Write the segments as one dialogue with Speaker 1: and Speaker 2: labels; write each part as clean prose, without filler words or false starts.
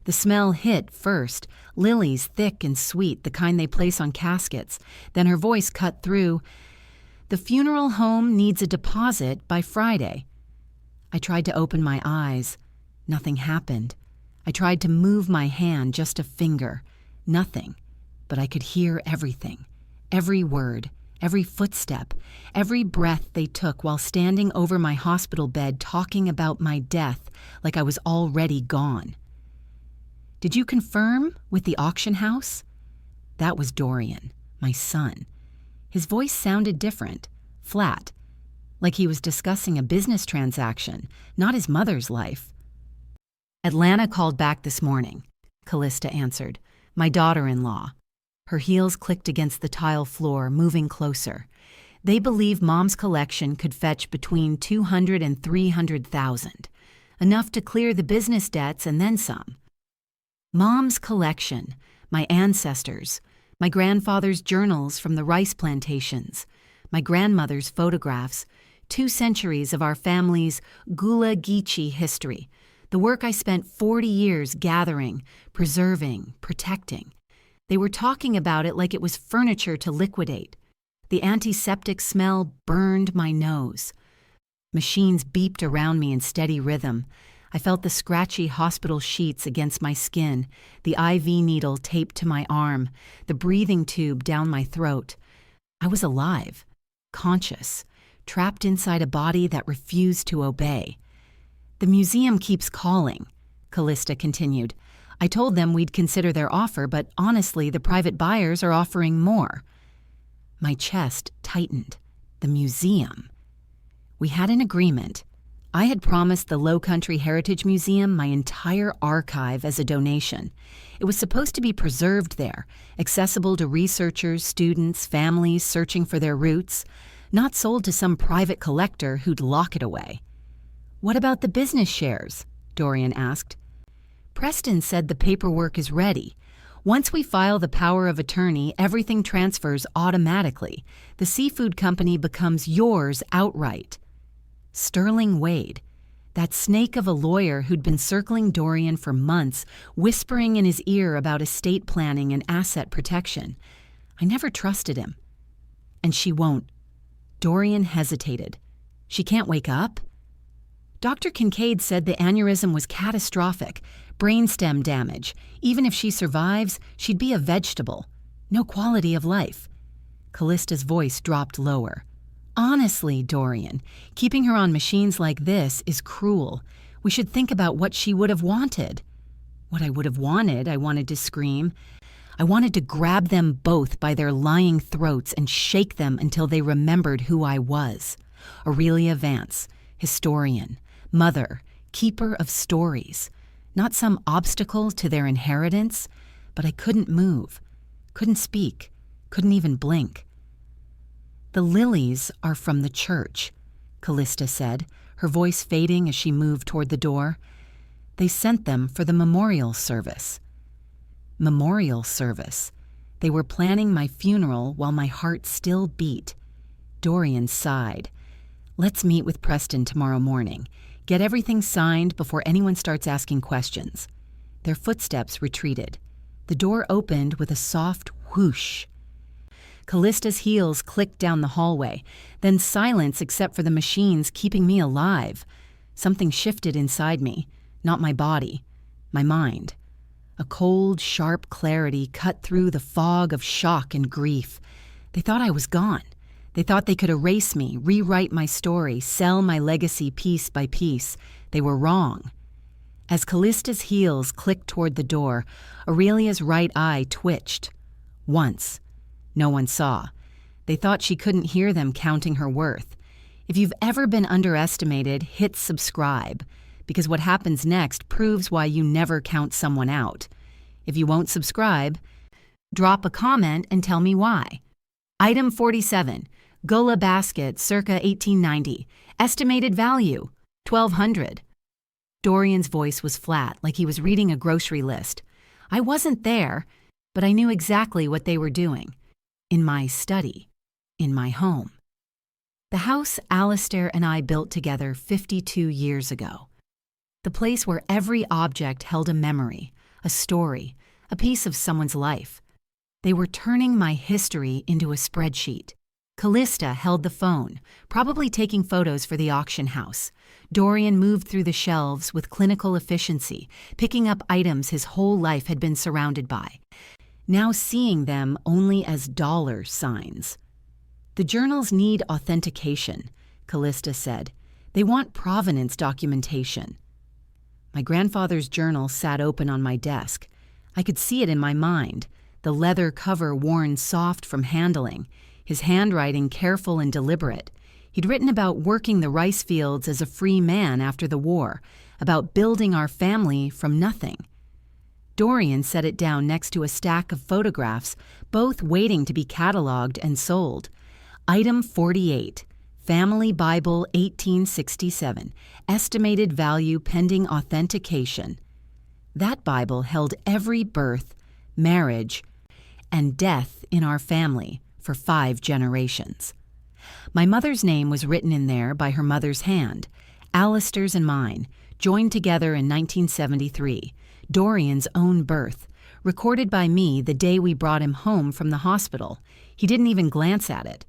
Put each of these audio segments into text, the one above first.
Speaker 1: The smell hit first, lilies thick and sweet, the kind they place on caskets. Then her voice cut through. The funeral home needs a deposit by Friday. I tried to open my eyes. Nothing happened. I tried to move my hand, just a finger. Nothing. But I could hear everything. Every word, every footstep, every breath they took while standing over my hospital bed talking about my death like I was already gone. Did you confirm with the auction house? That was Dorian, my son. His voice sounded different, flat, like he was discussing a business transaction, not his mother's life. Atlanta called back this morning, Callista answered. My daughter-in-law. Her heels clicked against the tile floor, moving closer. They believe Mom's collection could fetch between $200,000 and $300,000, enough to clear the business debts and then some. Mom's collection, my ancestors, my grandfather's journals from the rice plantations, my grandmother's photographs, 2 centuries of our family's Gula Geechee history, the work I spent 40 years gathering, preserving, protecting. They were talking about it like it was furniture to liquidate. The antiseptic smell burned my nose. Machines beeped around me in steady rhythm. I felt the scratchy hospital sheets against my skin, the IV needle taped to my arm, the breathing tube down my throat. I was alive, conscious, trapped inside a body that refused to obey. The museum keeps calling, Callista continued. I told them we'd consider their offer, but honestly, the private buyers are offering more. My chest tightened. The museum. We had an agreement. I had promised the Low Country Heritage Museum my entire archive as a donation. It was supposed to be preserved there, accessible to researchers, students, families searching for their roots, not sold to some private collector who'd lock it away. What about the business shares? Dorian asked. Preston said the paperwork is ready. Once we file the power of attorney, everything transfers automatically. The seafood company becomes yours outright. Sterling Wade, that snake of a lawyer who'd been circling Dorian for months, whispering in his ear about estate planning and asset protection. I never trusted him. And she won't. Dorian hesitated. She can't wake up? Dr. Kincaid said the aneurysm was catastrophic, brainstem damage. Even if she survives, she'd be a vegetable. No quality of life. Callista's voice dropped lower. Honestly, Dorian, keeping her on machines like this is cruel. We should think about what she would have wanted. What I would have wanted, I wanted to scream. I wanted to grab them both by their lying throats and shake them until they remembered who I was. Aurelia Vance, historian, mother, keeper of stories. Not some obstacle to their inheritance, but I couldn't move, couldn't speak, couldn't even blink. The lilies are from the church, Callista said, her voice fading as she moved toward the door. They sent them for the memorial service. Memorial service. They were planning my funeral while my heart still beat. Dorian sighed. Let's meet with Preston tomorrow morning. Get everything signed before anyone starts asking questions. Their footsteps retreated. The door opened with a soft whoosh. Callista's heels clicked down the hallway, then silence except for the machines keeping me alive. Something shifted inside me, not my body, my mind. A cold, sharp clarity cut through the fog of shock and grief. They thought I was gone. They thought they could erase me, rewrite my story, sell my legacy piece by piece. They were wrong. As Callista's heels clicked toward the door, Aurelia's right eye twitched. Once. No one saw. They thought she couldn't hear them counting her worth. If you've ever been underestimated, hit subscribe, because what happens next proves why you never count someone out. If you won't subscribe, drop a comment and tell me why. Item 47, Gula basket circa 1890. Estimated value, $1,200. Dorian's voice was flat, like he was reading a grocery list. I wasn't there, but I knew exactly what they were doing. In my study, in my home. The house Alistair and I built together 52 years ago. The place where every object held a memory, a story, a piece of someone's life. They were turning my history into a spreadsheet. Callista held the phone, probably taking photos for the auction house. Dorian moved through the shelves with clinical efficiency, picking up items his whole life had been surrounded by, now seeing them only as dollar signs. The journals need authentication, Callista said. They want provenance documentation. My grandfather's journal sat open on my desk. I could see it in my mind, the leather cover worn soft from handling, his handwriting careful and deliberate. He'd written about working the rice fields as a free man after the war, about building our family from nothing. Dorian set it down next to a stack of photographs, both waiting to be cataloged and sold. Item 48, Family Bible 1867, estimated value pending authentication. That Bible held every birth, marriage, and death in our family for 5 generations. My mother's name was written in there by her mother's hand, Alistair's and mine, joined together in 1973, Dorian's own birth, recorded by me the day we brought him home from the hospital. He didn't even glance at it.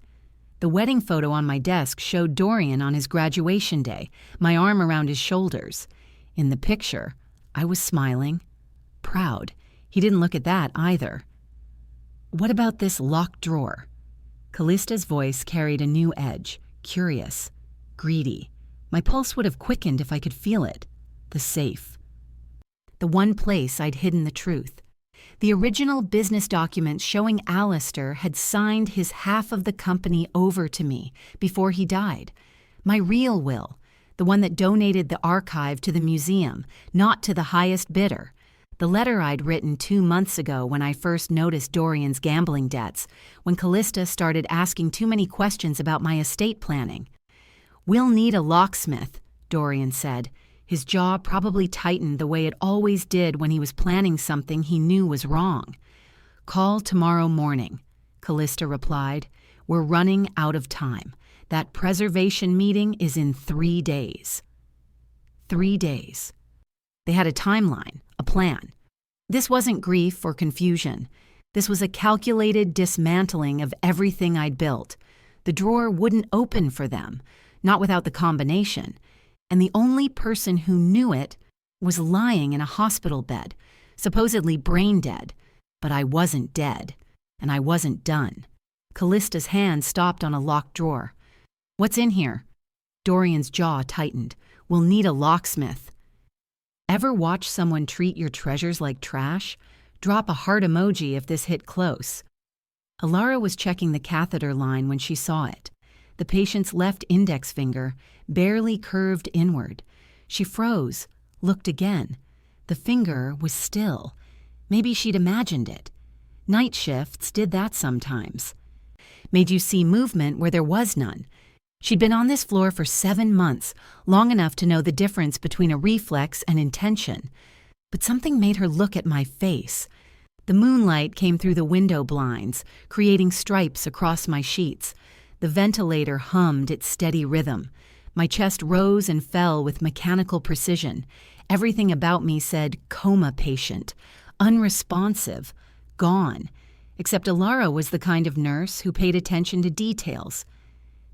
Speaker 1: The wedding photo on my desk showed Dorian on his graduation day, my arm around his shoulders. In the picture, I was smiling, proud. He didn't look at that either. What about this locked drawer? Callista's voice carried a new edge, curious, greedy. My pulse would have quickened if I could feel it. The safe. The one place I'd hidden the truth. The original business documents showing Alistair had signed his half of the company over to me before he died. My real will, the one that donated the archive to the museum, not to the highest bidder. The letter I'd written 2 months ago when I first noticed Dorian's gambling debts, when Callista started asking too many questions about my estate planning. "We'll need a locksmith," Dorian said. His jaw probably tightened the way it always did when he was planning something he knew was wrong. "Call tomorrow morning," Callista replied. "We're running out of time. That preservation meeting is in 3 days." 3 days. They had a timeline, a plan. This wasn't grief or confusion. This was a calculated dismantling of everything I'd built. The drawer wouldn't open for them, not without the combination. And the only person who knew it was lying in a hospital bed, supposedly brain dead. But I wasn't dead, and I wasn't done. Callista's hand stopped on a locked drawer. "What's in here?" Dorian's jaw tightened. "We'll need a locksmith." Ever watch someone treat your treasures like trash? Drop a heart emoji if this hit close. Alara was checking the catheter line when she saw it. The patient's left index finger barely curved inward. She froze, looked again. The finger was still. Maybe she'd imagined it. Night shifts did that sometimes. Made you see movement where there was none. She'd been on this floor for 7 months, long enough to know the difference between a reflex and intention. But something made her look at my face. The moonlight came through the window blinds, creating stripes across my sheets. The ventilator hummed its steady rhythm. My chest rose and fell with mechanical precision. Everything about me said coma patient, unresponsive, gone. Except Alara was the kind of nurse who paid attention to details.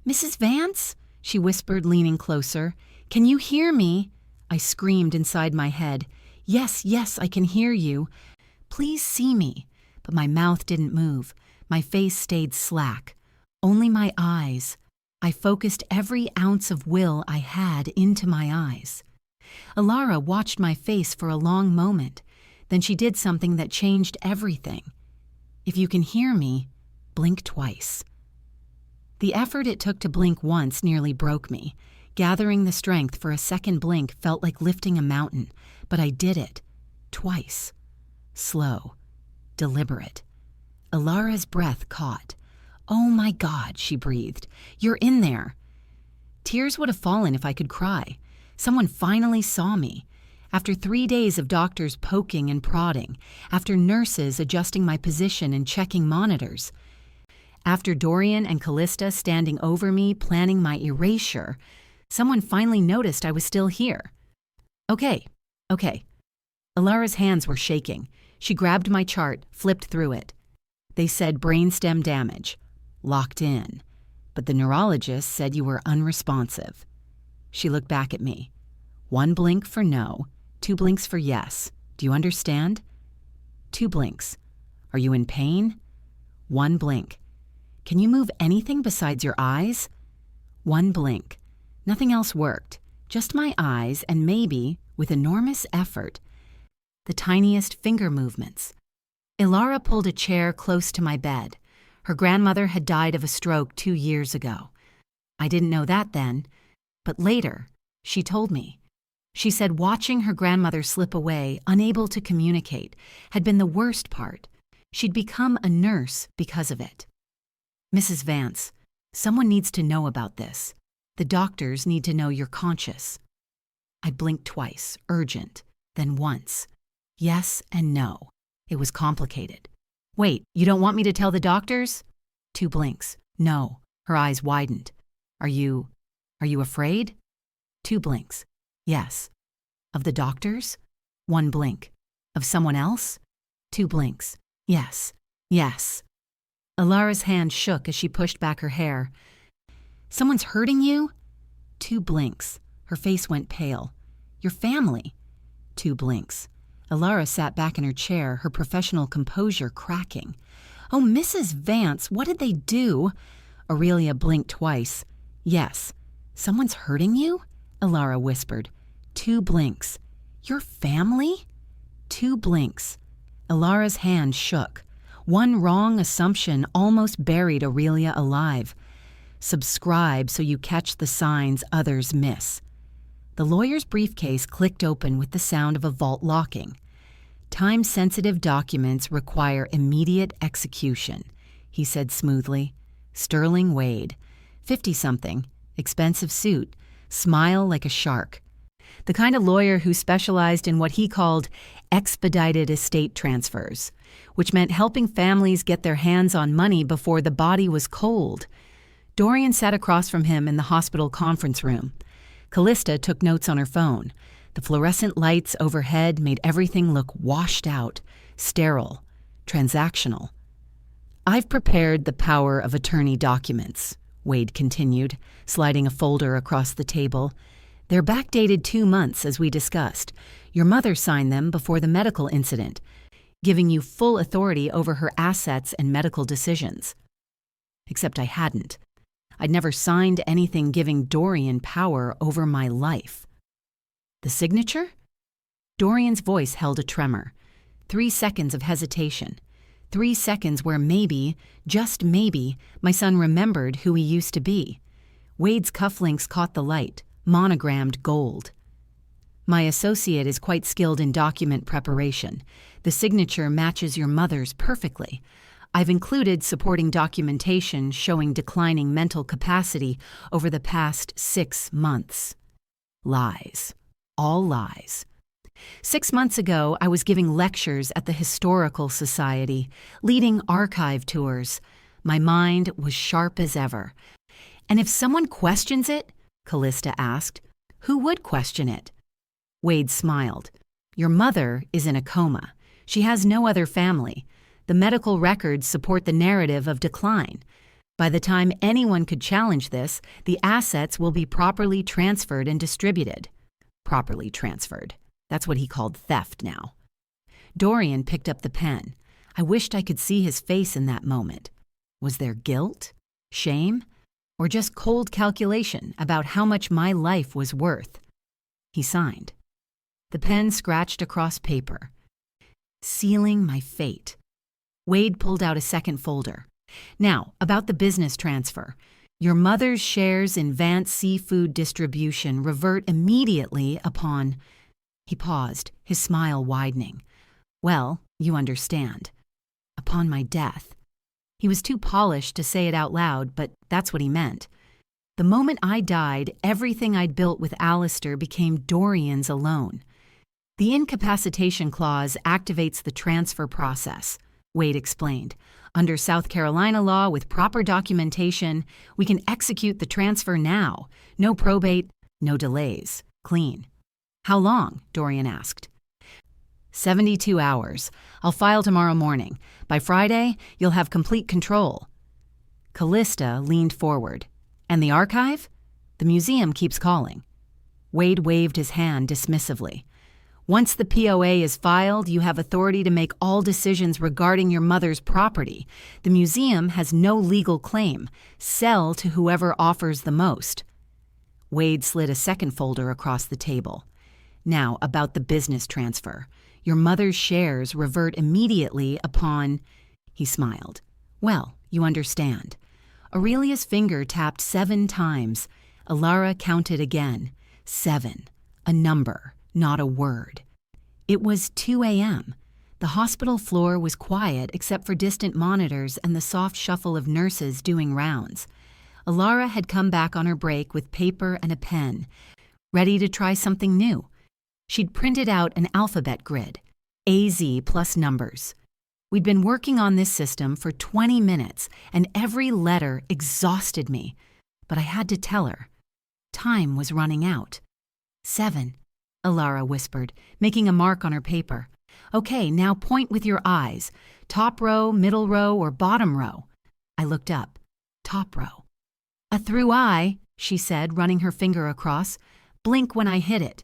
Speaker 1: "Mrs. Vance?" she whispered, leaning closer. "Can you hear me?" I screamed inside my head. "Yes, yes, I can hear you. Please see me." But my mouth didn't move. My face stayed slack. Only my eyes. I focused every ounce of will I had into my eyes. Alara watched my face for a long moment. Then she did something that changed everything. "If you can hear me, blink twice." The effort it took to blink once nearly broke me. Gathering the strength for a second blink felt like lifting a mountain, but I did it. Twice. Slow. Deliberate. Alara's breath caught. "Oh my God," she breathed. "You're in there." Tears would have fallen if I could cry. Someone finally saw me. After 3 days of doctors poking and prodding, after nurses adjusting my position and checking monitors, after Dorian and Callista standing over me planning my erasure, someone finally noticed I was still here. Okay. Alara's hands were shaking. She grabbed my chart, flipped through it. They said brainstem damage. Locked in. But the neurologist said you were unresponsive. She looked back at me. 1 blink for no, 2 blinks for yes. Do you understand? 2 blinks. Are you in pain? 1 blink. Can you move anything besides your eyes? 1 blink. Nothing else worked. Just my eyes and maybe, with enormous effort, the tiniest finger movements. Ilara pulled a chair close to my bed. Her grandmother had died of a stroke 2 years ago. I didn't know that then, but later, she told me. She said watching her grandmother slip away, unable to communicate, had been the worst part. She'd become a nurse because of it. Mrs. Vance, someone needs to know about this. The doctors need to know you're conscious. I blinked twice, urgent, then once. Yes and no. It was complicated. Wait, you don't want me to tell the doctors? 2 blinks. No. Her eyes widened. Are you afraid? 2 blinks. Yes. Of the doctors? 1 blink. Of someone else? 2 blinks. Yes. Yes. Alara's hand shook as she pushed back her hair. Someone's hurting you? 2 blinks. Her face went pale. Your family? 2 blinks. Alara sat back in her chair, her professional composure cracking. Oh, Mrs. Vance, what did they do? Aurelia blinked twice. Yes. Someone's hurting you? Alara whispered. 2 blinks. Your family? 2 blinks. Alara's hand shook. One wrong assumption almost buried Aurelia alive. Subscribe so you catch the signs others miss. The lawyer's briefcase clicked open with the sound of a vault locking. Time-sensitive documents require immediate execution, he said smoothly. Sterling Wade, 50-something, expensive suit, smile like a shark. The kind of lawyer who specialized in what he called expedited estate transfers, which meant helping families get their hands on money before the body was cold. Dorian sat across from him in the hospital conference room. Callista took notes on her phone. The fluorescent lights overhead made everything look washed out, sterile, transactional. I've prepared the power of attorney documents, Wade continued, sliding a folder across the table. They're backdated 2 months, as we discussed. Your mother signed them before the medical incident, giving you full authority over her assets and medical decisions. Except I hadn't. I'd never signed anything giving Dorian power over my life. The signature? Dorian's voice held a tremor. 3 seconds of hesitation. 3 seconds where maybe, just maybe, my son remembered who he used to be. Wade's cufflinks caught the light, monogrammed gold. My associate is quite skilled in document preparation. The signature matches your mother's perfectly. I've included supporting documentation showing declining mental capacity over the past 6 months. Lies. All lies. 6 months ago, I was giving lectures at the Historical Society, leading archive tours. My mind was sharp as ever. And if someone questions it, Callista asked, who would question it? Wade smiled. Your mother is in a coma. She has no other family. The medical records support the narrative of decline. By the time anyone could challenge this, the assets will be properly transferred and distributed. Properly transferred. That's what he called theft now. Dorian picked up the pen. I wished I could see his face in that moment. Was there guilt? Shame? Or just cold calculation about how much my life was worth? He signed. The pen scratched across paper. Sealing my fate. Wade pulled out a second folder. Now, about the business transfer. Your mother's shares in Vance Seafood Distribution revert immediately upon... He paused, his smile widening. Well, you understand. Upon my death. He was too polished to say it out loud, but that's what he meant. The moment I died, everything I'd built with Alistair became Dorian's alone. The incapacitation clause activates the transfer process, Wade explained. Under South Carolina law, with proper documentation, we can execute the transfer now. No probate, no delays. Clean. How long? Dorian asked. 72 hours. I'll file tomorrow morning. By Friday, you'll have complete control. Callista leaned forward. And the archive? The museum keeps calling. Wade waved his hand dismissively. Once the POA is filed, you have authority to make all decisions regarding your mother's property. The museum has no legal claim. Sell to whoever offers the most. Wade slid a second folder across the table. Now, about the business transfer. Your mother's shares revert immediately upon... He smiled. Well, you understand. Aurelia's finger tapped 7 times. Alara counted again. 7. A number, not a word. It was 2 a.m. The hospital floor was quiet except for distant monitors and the soft shuffle of nurses doing rounds. Alara had come back on her break with paper and a pen, ready to try something new. She'd printed out an alphabet grid, AZ plus numbers. We'd been working on this system for 20 minutes, and every letter exhausted me. But I had to tell her. Time was running out. 7, Alara whispered, making a mark on her paper. Okay, now point with your eyes. Top row, middle row, or bottom row? I looked up. Top row. A through eye, she said, running her finger across. Blink when I hit it.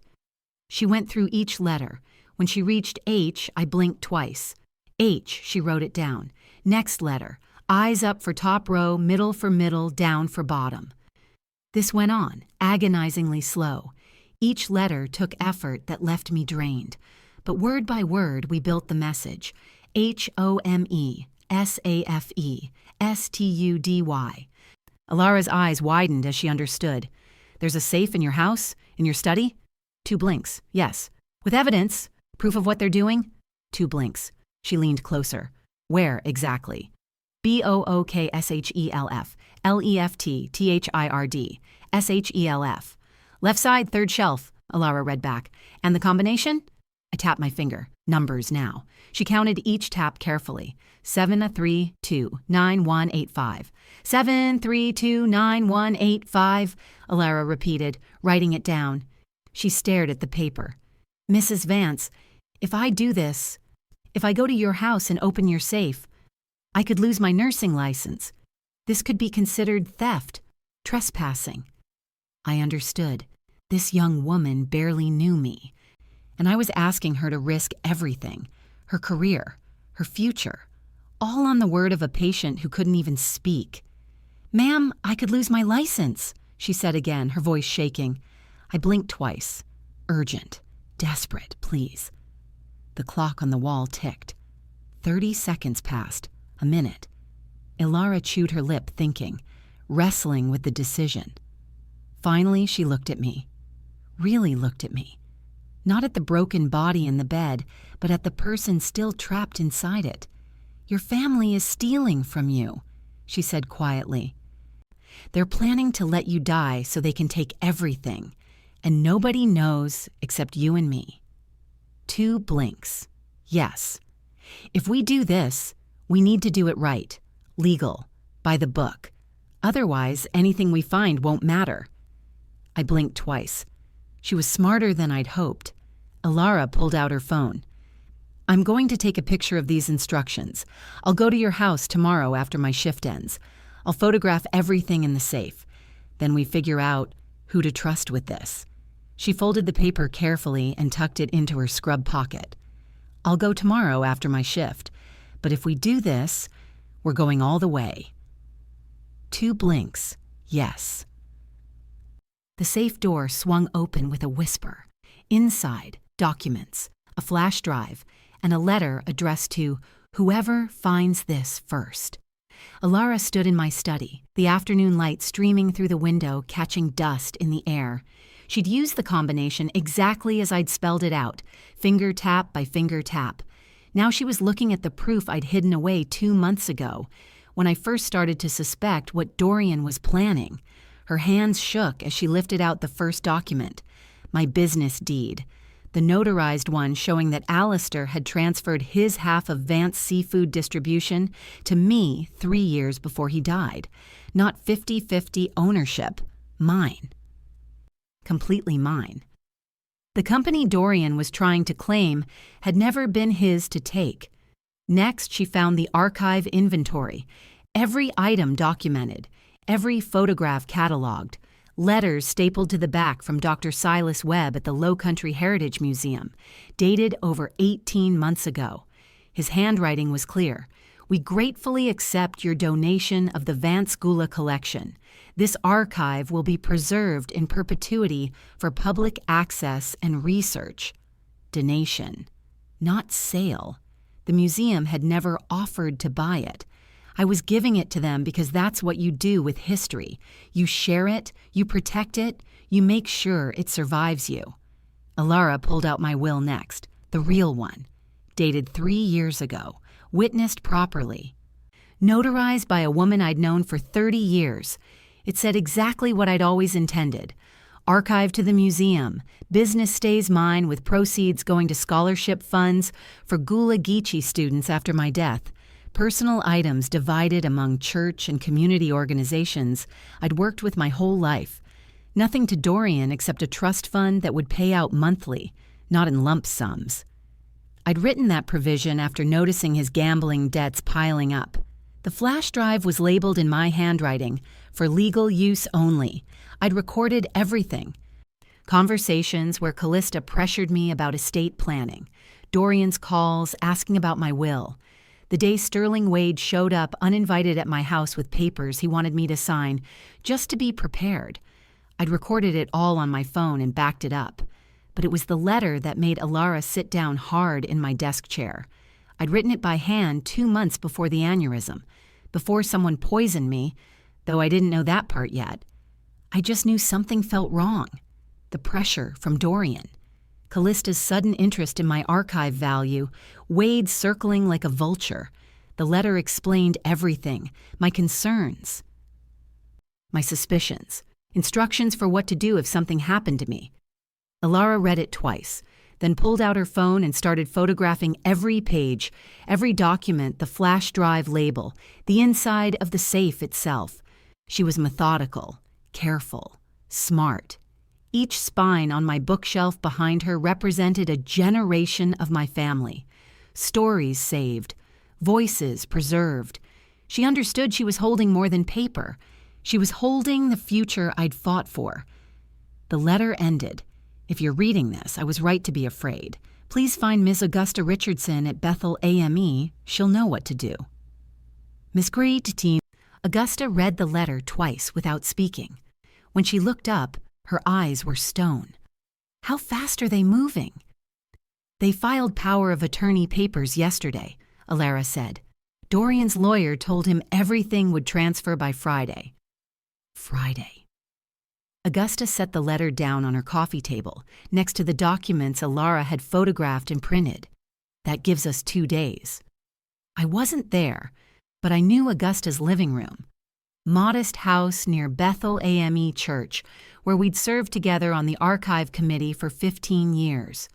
Speaker 1: She went through each letter. When she reached H, I blinked twice. H, she wrote it down. Next letter. Eyes up for top row, middle for middle, down for bottom. This went on, agonizingly slow. Each letter took effort that left me drained. But word by word, we built the message. HOME, SAFE, STUDY. Alara's eyes widened as she understood. There's a safe in your house? In your study? 2 blinks. Yes. With evidence? Proof of what they're doing? 2 blinks. She leaned closer. Where exactly? BOOKSHELF, LEFT, THIRD, SHELF. Left side, 3rd shelf, Alara read back. And the combination? I tapped my finger. Numbers now. She counted each tap carefully. 7329185. 7329185, Alara repeated, writing it down. She stared at the paper. Mrs. Vance, if I do this, if I go to your house and open your safe, I could lose my nursing license. This could be considered theft, trespassing. I understood. This young woman barely knew me, and I was asking her to risk everything, her career, her future, all on the word of a patient who couldn't even speak. Ma'am, I could lose my license, she said again, her voice shaking. I blinked twice. Urgent, desperate, please. The clock on the wall ticked. 30 seconds passed, a minute. Alara chewed her lip, thinking, wrestling with the decision. Finally, she looked at me. Really looked at me. Not at the broken body in the bed, but at the person still trapped inside it. Your family is stealing from you, she said quietly. They're planning to let you die so they can take everything, and nobody knows except you and me. 2 blinks. Yes. If we do this, we need to do it right, legal, by the book. Otherwise, anything we find won't matter. I blinked twice. She was smarter than I'd hoped. Alara pulled out her phone. I'm going to take a picture of these instructions. I'll go to your house tomorrow after my shift ends. I'll photograph everything in the safe. Then we figure out who to trust with this. She folded the paper carefully and tucked it into her scrub pocket. I'll go tomorrow after my shift. But if we do this, we're going all the way. 2 blinks. Yes. The safe door swung open with a whisper. Inside, documents, a flash drive, and a letter addressed to whoever finds this first. Alara stood in my study, the afternoon light streaming through the window, catching dust in the air. She'd used the combination exactly as I'd spelled it out, finger tap by finger tap. Now she was looking at the proof I'd hidden away 2 months ago, when I first started to suspect what Dorian was planning. Her hands shook as she lifted out the first document, my business deed, the notarized one showing that Alistair had transferred his half of Vance Seafood Distribution to me 3 years before he died. Not 50-50 ownership, mine. Completely mine. The company Dorian was trying to claim had never been his to take. Next, she found the archive inventory, every item documented, every photograph cataloged, letters stapled to the back from Dr. Silas Webb at the Low Country Heritage Museum, dated over 18 months ago. His handwriting was clear. "We gratefully accept your donation of the Vance Gula collection. This archive will be preserved in perpetuity for public access and research." Donation, not sale. The museum had never offered to buy it. I was giving it to them because that's what you do with history. You share it, you protect it, you make sure it survives you. Alara pulled out my will next, the real one, dated 3 years ago, witnessed properly. Notarized by a woman I'd known for 30 years. It said exactly what I'd always intended. Archived to the museum, business stays mine with proceeds going to scholarship funds for Gula Geechee students after my death. Personal items divided among church and community organizations I'd worked with my whole life. Nothing to Dorian except a trust fund that would pay out monthly, not in lump sums. I'd written that provision after noticing his gambling debts piling up. The flash drive was labeled in my handwriting, "For legal use only." I'd recorded everything. Conversations where Callista pressured me about estate planning, Dorian's calls asking about my will. The day Sterling Wade showed up uninvited at my house with papers he wanted me to sign, just to be prepared. I'd recorded it all on my phone and backed it up. But it was the letter that made Alara sit down hard in my desk chair. I'd written it by hand 2 months before the aneurysm, before someone poisoned me, though I didn't know that part yet. I just knew something felt wrong. The pressure from Dorian. Callista's sudden interest in my archive value, Wade circling like a vulture. The letter explained everything, my concerns, my suspicions, instructions for what to do if something happened to me. Alara read it twice, then pulled out her phone and started photographing every page, every document, the flash drive label, the inside of the safe itself. She was methodical, careful, smart. Each spine on my bookshelf behind her represented a generation of my family. Stories saved, voices preserved. She understood she was holding more than paper. She was holding the future I'd fought for. The letter ended. "If you're reading this, I was right to be afraid. Please find Miss Augusta Richardson at Bethel AME. She'll know what to do." Miss Great Team. Augusta read the letter twice without speaking. When she looked up, her eyes were stone. "How fast are they moving?" "They filed power of attorney papers yesterday," Alara said. "Dorian's lawyer told him everything would transfer by Friday." Friday. Augusta set the letter down on her coffee table, next to the documents Alara had photographed and printed. "That gives us 2 days." I wasn't there, but I knew Augusta's living room. Modest house near Bethel AME Church, where we'd served together on the archive committee for 15 years.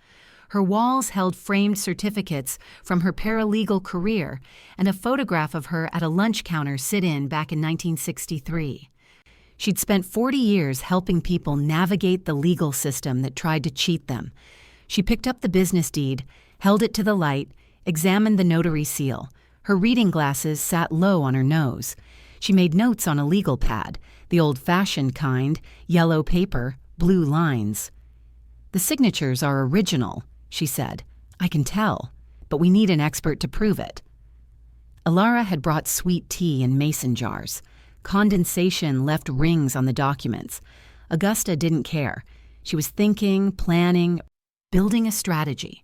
Speaker 1: Her walls held framed certificates from her paralegal career and a photograph of her at a lunch counter sit-in back in 1963. She'd spent 40 years helping people navigate the legal system that tried to cheat them. She picked up the business deed, held it to the light, examined the notary seal. Her reading glasses sat low on her nose. She made notes on a legal pad, the old-fashioned kind, yellow paper, blue lines. "The signatures are original," she said. "I can tell, but we need an expert to prove it." Alara had brought sweet tea in mason jars. Condensation left rings on the documents. Augusta didn't care. She was thinking, planning, building a strategy.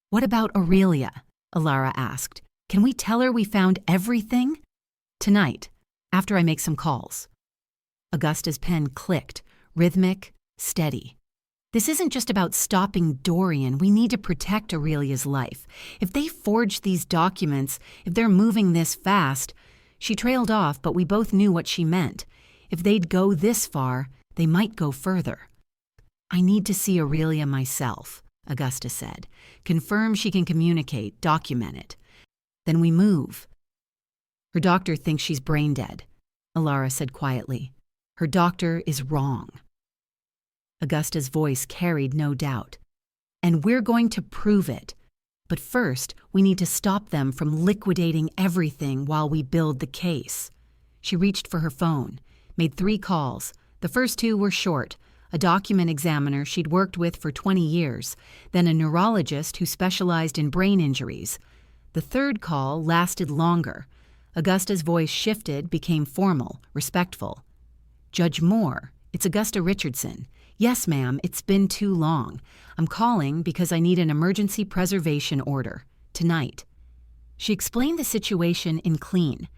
Speaker 1: "What about Aurelia?" Alara asked. "Can we tell her we found everything?" "Tonight, after I make some calls." Augusta's pen clicked, rhythmic, steady. "This isn't just about stopping Dorian. We need to protect Aurelia's life. If they forged these documents, if they're moving this fast..." She trailed off, but we both knew what she meant. If they'd go this far, they might go further. "I need to see Aurelia myself," Augusta said. "Confirm she can communicate, document it. Then we move." "Her doctor thinks she's brain dead," Alara said quietly. "Her doctor is wrong." Augusta's voice carried no doubt. "And we're going to prove it. But first, we need to stop them from liquidating everything while we build the case." She reached for her phone, made 3 calls. The first 2 were short: a document examiner she'd worked with for 20 years, then a neurologist who specialized in brain injuries. The third call lasted longer. Augusta's voice shifted, became formal, respectful. "Judge Moore, it's Augusta Richardson. Yes, ma'am, it's been too long. I'm calling because I need an emergency preservation order. Tonight." She explained the situation in clean,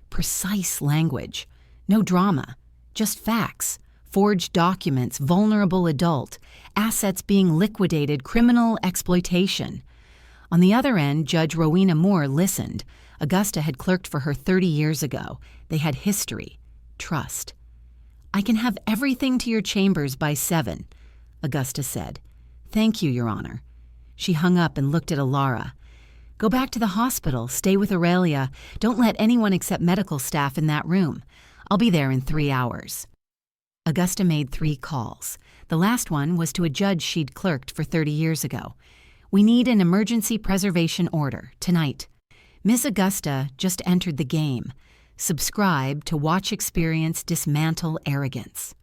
Speaker 1: precise language. No drama, just facts. Forged documents, vulnerable adult, assets being liquidated, criminal exploitation. On the other end, Judge Rowena Moore listened. Augusta had clerked for her 30 years ago. They had history, trust. "I can have everything to your chambers by 7, Augusta said. "Thank you, Your Honor." She hung up and looked at Alara. "Go back to the hospital, stay with Aurelia. Don't let anyone except medical staff in that room. I'll be there in 3 hours. Augusta made 3 calls. The last one was to a judge she'd clerked for 30 years ago. "We need an emergency preservation order, tonight." Miss Augusta just entered the game. Subscribe to watch experience dismantle arrogance.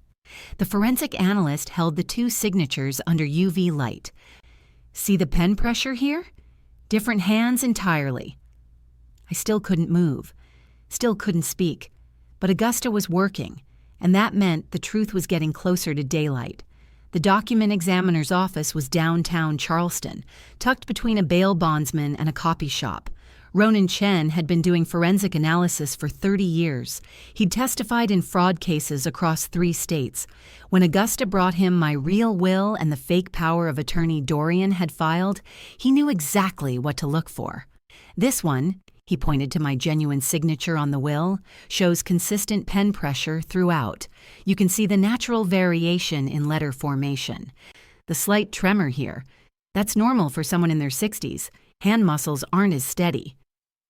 Speaker 1: The forensic analyst held the 2 signatures under UV light. "See the pen pressure here? Different hands entirely." I still couldn't move, still couldn't speak, but Augusta was working, and that meant the truth was getting closer to daylight. The document examiner's office was downtown Charleston, tucked between a bail bondsman and a copy shop. Ronan Chen had been doing forensic analysis for 30 years. He'd testified in fraud cases across 3 states. When Augusta brought him my real will and the fake power of attorney Dorian had filed, he knew exactly what to look for. This one, he pointed to my genuine signature on the will, shows consistent pen pressure throughout. You can see the natural variation in letter formation. The slight tremor here, that's normal for someone in their 60s. Hand muscles aren't as steady.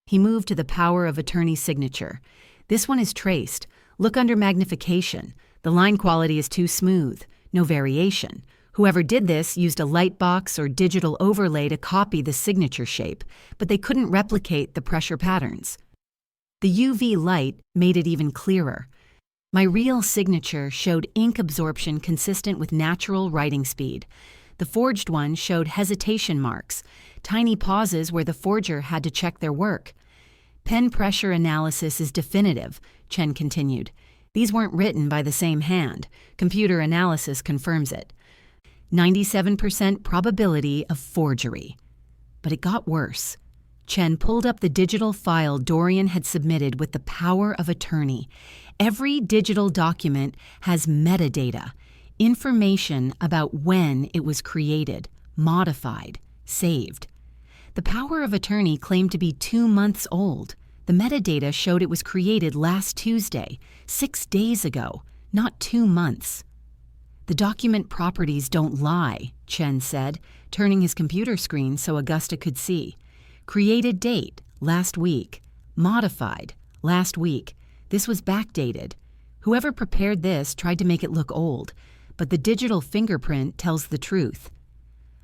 Speaker 1: He moved to the power of attorney signature. "This one is traced. Look under magnification. The line quality is too smooth. No variation. Whoever did this used a light box or digital overlay to copy the signature shape, but they couldn't replicate the pressure patterns." The UV light made it even clearer. My real signature showed ink absorption consistent with natural writing speed. The forged one showed hesitation marks, tiny pauses where the forger had to check their work. "Pen pressure analysis is definitive," Chen continued. "These weren't written by the same hand. Computer analysis confirms it. 97% probability of forgery." But it got worse. Chen pulled up the digital file Dorian had submitted with the power of attorney. Every digital document has metadata, information about when it was created, modified, saved. The power of attorney claimed to be 2 months old. The metadata showed it was created last Tuesday, 6 days ago, not 2 months. "The document properties don't lie," Chen said, turning his computer screen so Augusta could see. "Created date, last week. Modified, last week. This was backdated. Whoever prepared this tried to make it look old, but the digital fingerprint tells the truth."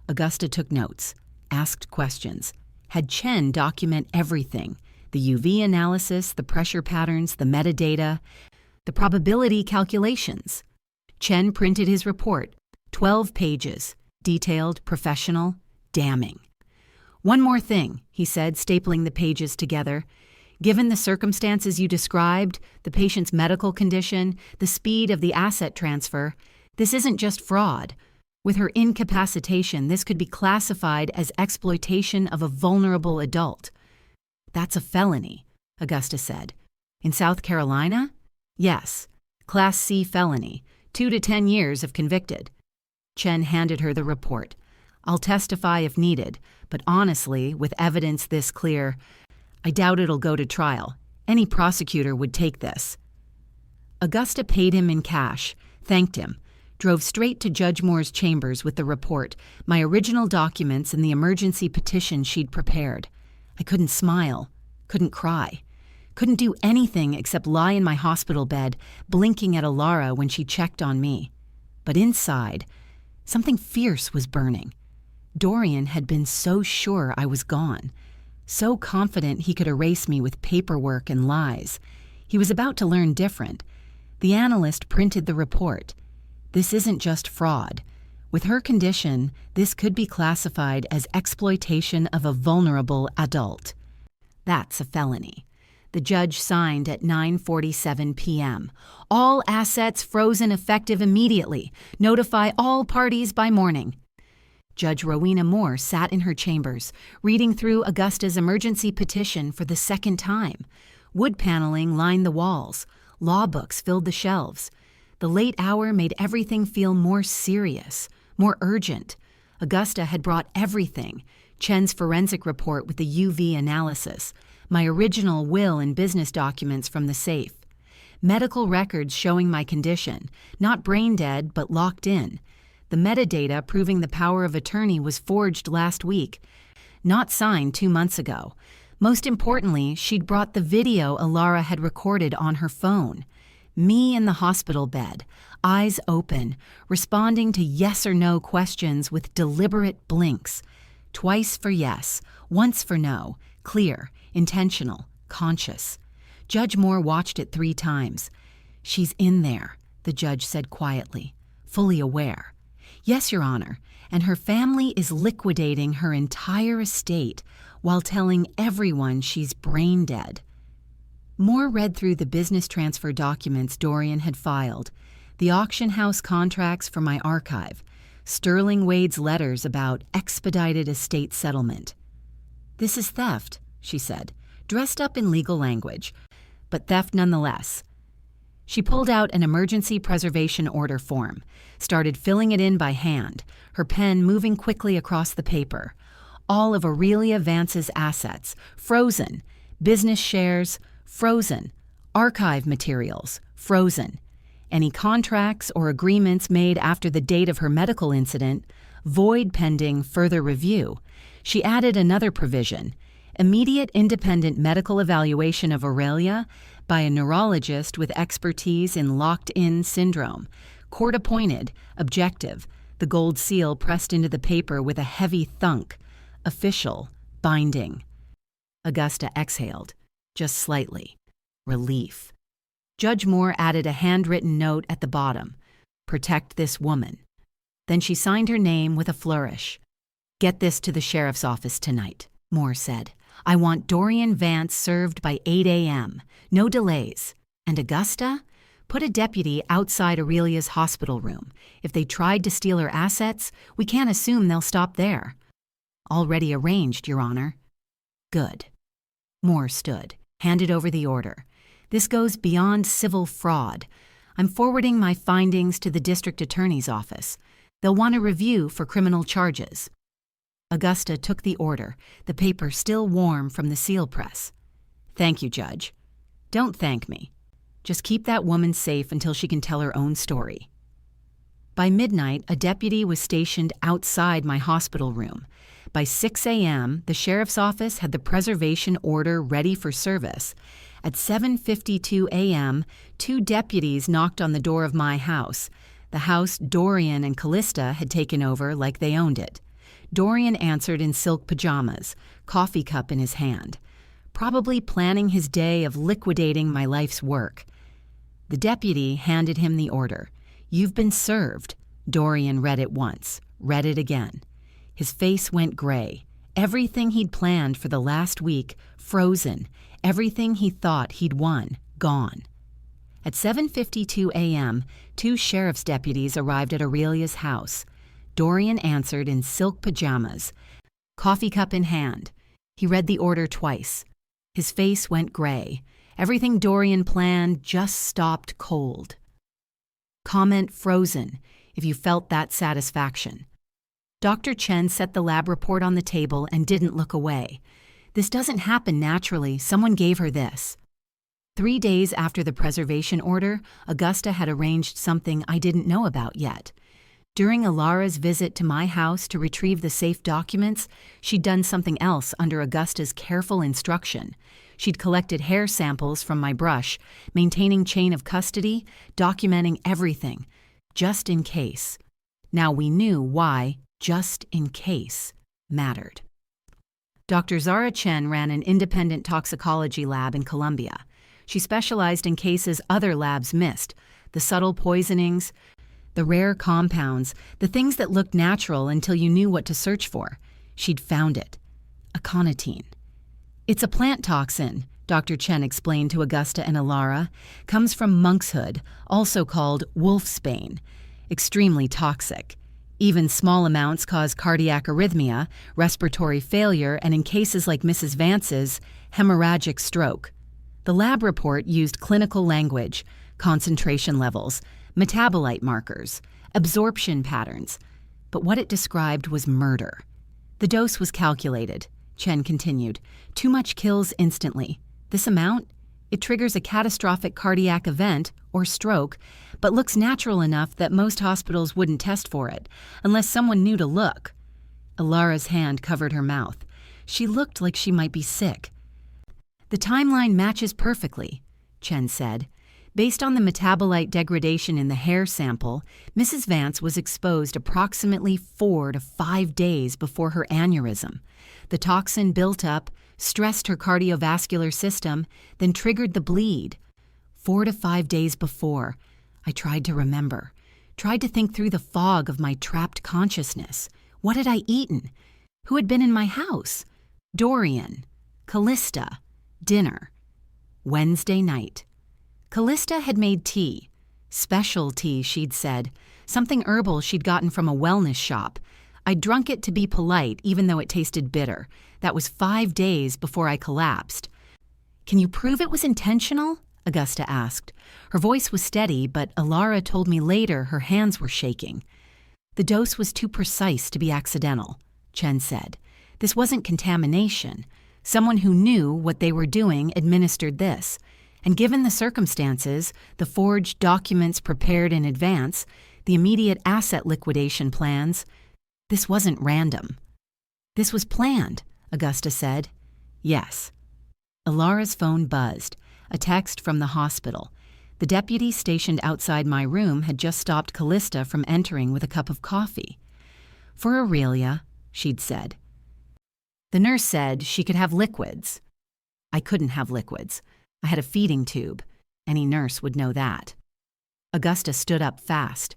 Speaker 1: Augusta took notes, asked questions, had Chen document everything: the UV analysis, the pressure patterns, the metadata, the probability calculations. Chen printed his report, 12 pages, detailed, professional, damning. "One more thing," he said, stapling the pages together. "Given the circumstances you described, the patient's medical condition, the speed of the asset transfer, this isn't just fraud. With her incapacitation, this could be classified as exploitation of a vulnerable adult." "That's a felony," Augusta said. "In South Carolina?" "Yes. Class C felony. 2 to 10 years if convicted." Chen handed her the report. "I'll testify if needed, but honestly, with evidence this clear, I doubt it'll go to trial. Any prosecutor would take this." Augusta paid him in cash, thanked him, drove straight to Judge Moore's chambers with the report, my original documents, and the emergency petition she'd prepared. I couldn't smile, couldn't cry, couldn't do anything except lie in my hospital bed, blinking at Alara when she checked on me. But inside, something fierce was burning. Dorian had been so sure I was gone, so confident he could erase me with paperwork and lies. He was about to learn different. The analyst printed the report. This isn't just fraud. With her condition, this could be classified as exploitation of a vulnerable adult. That's a felony. The judge signed at 9:47 p.m. All assets frozen effective immediately. Notify all parties by morning. Judge Rowena Moore sat in her chambers, reading through Augusta's emergency petition for the second time. Wood paneling lined the walls. Law books filled the shelves. The late hour made everything feel more serious, more urgent. Augusta had brought everything: Chen's forensic report with the UV analysis, my original will and business documents from the safe, medical records showing my condition, not brain dead but locked in. The metadata proving the power of attorney was forged last week, not signed 2 months ago. Most importantly, she'd brought the video Alara had recorded on her phone. Me in the hospital bed, eyes open, responding to yes or no questions with deliberate blinks. Twice for yes, once for no, clear, intentional, conscious. Judge Moore watched it 3 times. She's in there, the judge said quietly, fully aware. Yes, Your Honor, and her family is liquidating her entire estate while telling everyone she's brain dead. Moore read through the business transfer documents Dorian had filed, the auction house contracts for my archive, Sterling Wade's letters about expedited estate settlement. This is theft, she said, dressed up in legal language, but theft nonetheless. She pulled out an emergency preservation order form, started filling it in by hand, her pen moving quickly across the paper. All of Aurelia Vance's assets, frozen. Business shares, frozen. Archive materials, frozen. Any contracts or agreements made after the date of her medical incident, void pending further review. She added another provision: immediate independent medical evaluation of Aurelia by a neurologist with expertise in locked-in syndrome. Court-appointed, objective, the gold seal pressed into the paper with a heavy thunk. Official, binding. Augusta exhaled, just slightly. Relief. Judge Moore added a handwritten note at the bottom. Protect this woman. Then she signed her name with a flourish. Get this to the sheriff's office tonight, Moore said. I want Dorian Vance served by 8 a.m. No delays. And Augusta? Put a deputy outside Aurelia's hospital room. If they tried to steal her assets, we can't assume they'll stop there. Already arranged, Your Honor. Good. Moore stood, handed over the order. This goes beyond civil fraud. I'm forwarding my findings to the district attorney's office. They'll want a review for criminal charges. Augusta took the order, the paper still warm from the seal press. Thank you, Judge. Don't thank me. Just keep that woman safe until she can tell her own story. By midnight, a deputy was stationed outside my hospital room. By 6 a.m., the sheriff's office had the preservation order ready for service. At 7:52 a.m., 2 deputies knocked on the door of my house, the house Dorian and Callista had taken over like they owned it. Dorian answered in silk pajamas, coffee cup in his hand, probably planning his day of liquidating my life's work. The deputy handed him the order. You've been served. Dorian read it once, read it again. His face went gray. Everything he'd planned for the last week, frozen. Everything he thought he'd won, gone. At 7:52 a.m., 2 sheriff's deputies arrived at Aurelia's house. Dorian answered in silk pajamas, coffee cup in hand. He read the order twice. His face went gray. Everything Dorian planned just stopped cold. Comment frozen, if you felt that satisfaction. Dr. Chen set the lab report on the table and didn't look away. This doesn't happen naturally. Someone gave her this. 3 days after the preservation order, Augusta had arranged something I didn't know about yet. During Alara's visit to my house to retrieve the safe documents, she'd done something else under Augusta's careful instruction. She'd collected hair samples from my brush, maintaining chain of custody, documenting everything. just in case. Now we knew why just in case mattered. Dr. Zara Chen ran an independent toxicology lab in Colombia. She specialized in cases other labs missed: the subtle poisonings, the rare compounds, the things that looked natural until you knew what to search for. She'd found it: aconitine. It's a plant toxin, Dr. Chen explained to Augusta and Alara. Comes from monkshood, also called wolfsbane. Extremely toxic. Even small amounts cause cardiac arrhythmia, respiratory failure, and in cases like Mrs. Vance's, hemorrhagic stroke. The lab report used clinical language, concentration levels, metabolite markers, absorption patterns. But what it described was murder. The dose was calculated, Chen continued. Too much kills instantly. This amount? It triggers a catastrophic cardiac event, or stroke, but looks natural enough that most hospitals wouldn't test for it, unless someone knew to look. Alara's hand covered her mouth. She looked like she might be sick. The timeline matches perfectly, Chen said. Based on the metabolite degradation in the hair sample, Mrs. Vance was exposed approximately 4 to 5 days before her aneurysm. The toxin built up, stressed her cardiovascular system, then triggered the bleed. 4 to 5 days before. I tried to remember, tried to think through the fog of my trapped consciousness. What had I eaten? Who had been in my house? Dorian. Callista. Dinner. Wednesday night. Callista had made tea. Special tea, she'd said. Something herbal she'd gotten from a wellness shop. I'd drunk it to be polite, even though it tasted bitter. That was 5 days before I collapsed. Can you prove it was intentional? Augusta asked. Her voice was steady, but Alara told me later her hands were shaking. The dose was too precise to be accidental, Chen said. This wasn't contamination. Someone who knew what they were doing administered this. And given the circumstances, the forged documents prepared in advance, the immediate asset liquidation plans, this wasn't random. This was planned, Augusta said. Yes. Alara's phone buzzed. A text from the hospital. The deputy stationed outside my room had just stopped Callista from entering with a cup of coffee. For Aurelia, she'd said. The nurse said she could have liquids. I couldn't have liquids. I had a feeding tube. Any nurse would know that. Augusta stood up fast.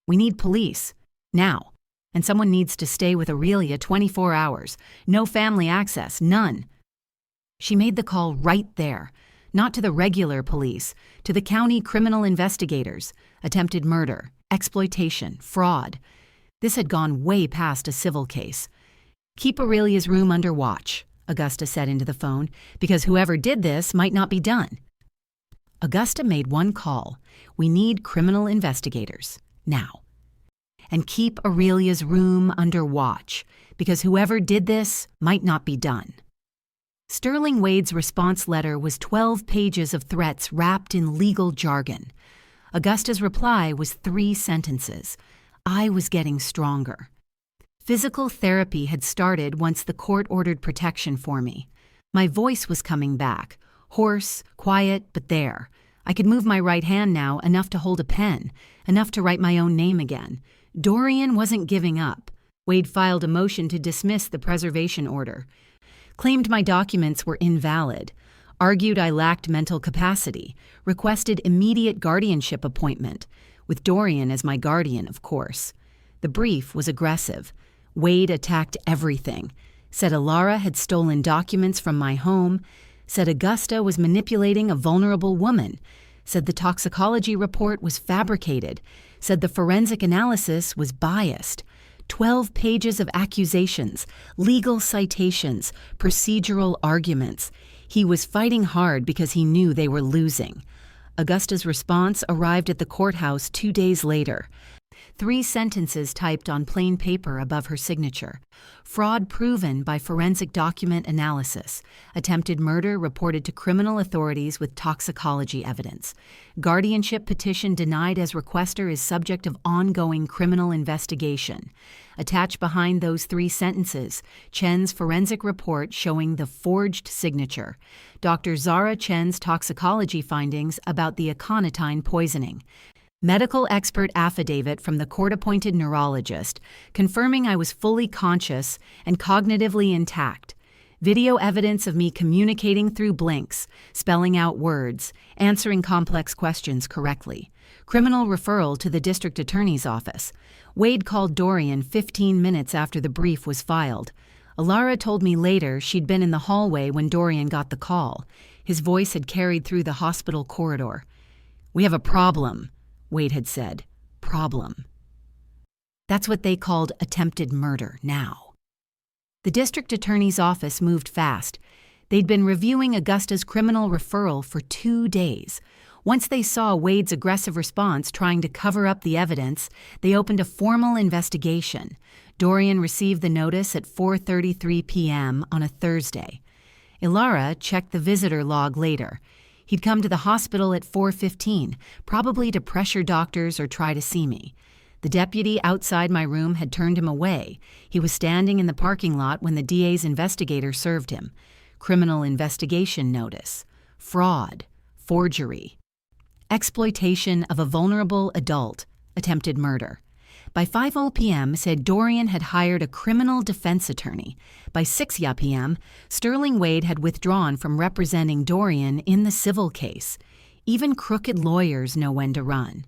Speaker 1: We need police. Now. And someone needs to stay with Aurelia 24 hours. No family access. None. She made the call right there. Not to the regular police, to the county criminal investigators. Attempted murder, exploitation, fraud. This had gone way past a civil case. Keep Aurelia's room under watch, Augusta said into the phone, because whoever did this might not be done. Augusta made one call. We need criminal investigators. Now. And keep Aurelia's room under watch, because whoever did this might not be done. Sterling Wade's response letter was 12 pages of threats wrapped in legal jargon. Augusta's reply was 3 sentences. I was getting stronger. Physical therapy had started once the court ordered protection for me. My voice was coming back, hoarse, quiet, but there. I could move my right hand now enough to hold a pen, enough to write my own name again. Dorian wasn't giving up. Wade filed a motion to dismiss the preservation order. Claimed my documents were invalid, argued I lacked mental capacity, requested immediate guardianship appointment, with Dorian as my guardian, of course. The brief was aggressive. Wade attacked everything, said Alara had stolen documents from my home, said Augusta was manipulating a vulnerable woman, said the toxicology report was fabricated, said the forensic analysis was biased. 12 pages of accusations, legal citations, procedural arguments. He was fighting hard because he knew they were losing. Augusta's response arrived at the courthouse 2 days later. 3 sentences typed on plain paper above her signature. Fraud proven by forensic document analysis. Attempted murder reported to criminal authorities with toxicology evidence. Guardianship petition denied as requester is subject of ongoing criminal investigation. Attached behind those 3 sentences, Chen's forensic report showing the forged signature. Dr. Zara Chen's toxicology findings about the aconitine poisoning. Medical expert affidavit from the court-appointed neurologist confirming I was fully conscious and cognitively intact. Video evidence of me communicating through blinks, spelling out words, answering complex questions correctly. Criminal referral to the district attorney's office. Wade called Dorian 15 minutes after the brief was filed. Alara told me later she'd been in the hallway when Dorian got the call. His voice had carried through the hospital corridor. "We have a problem," Wade had said. Problem. That's what they called attempted murder now. The district attorney's office moved fast. They'd been reviewing Augusta's criminal referral for 2 days. Once they saw Wade's aggressive response trying to cover up the evidence, they opened a formal investigation. Dorian received the notice at 4:33 p.m. on a Thursday. Ilara checked the visitor log later. He'd come to the hospital at 4:15, probably to pressure doctors or try to see me. The deputy outside my room had turned him away. He was standing in the parking lot when the DA's investigator served him. Criminal investigation notice. Fraud. Forgery. Exploitation of a vulnerable adult. Attempted murder. By 5:00 p.m., said Dorian had hired a criminal defense attorney. By 6:00 p.m., Sterling Wade had withdrawn from representing Dorian in the civil case. Even crooked lawyers know when to run.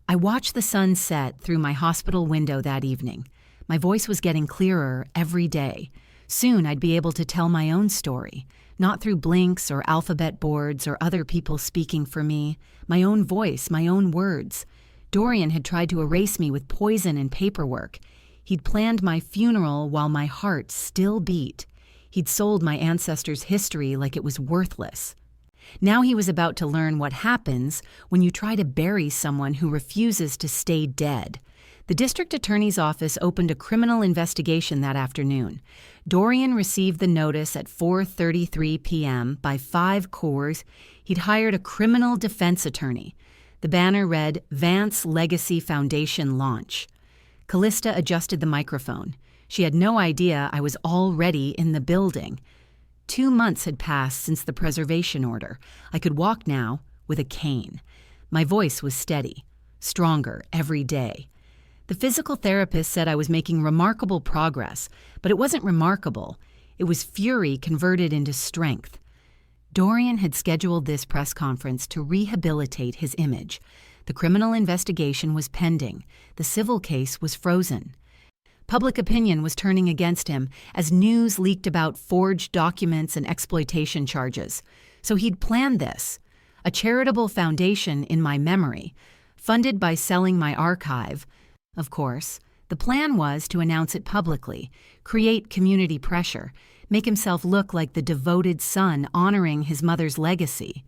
Speaker 1: I watched the sun set through my hospital window that evening. My voice was getting clearer every day. Soon I'd be able to tell my own story, not through blinks or alphabet boards or other people speaking for me. My own voice, my own words. Dorian had tried to erase me with poison and paperwork. He'd planned my funeral while my heart still beat. He'd sold my ancestors' history like it was worthless. Now he was about to learn what happens when you try to bury someone who refuses to stay dead. The district attorney's office opened a criminal investigation that afternoon. Dorian received the notice at 4:33 p.m. By 5 Coors, he'd hired a criminal defense attorney. The banner read, Vance Legacy Foundation Launch. Callista adjusted the microphone. She had no idea I was already in the building. 2 months had passed since the preservation order. I could walk now with a cane. My voice was steady, stronger every day. The physical therapist said I was making remarkable progress, but it wasn't remarkable. It was fury converted into strength. Dorian had scheduled this press conference to rehabilitate his image. The criminal investigation was pending. The civil case was frozen. Public opinion was turning against him as news leaked about forged documents and exploitation charges. So he'd planned this, a charitable foundation in my memory, funded by selling my archive. Of course, the plan was to announce it publicly, create community pressure, make himself look like the devoted son honoring his mother's legacy.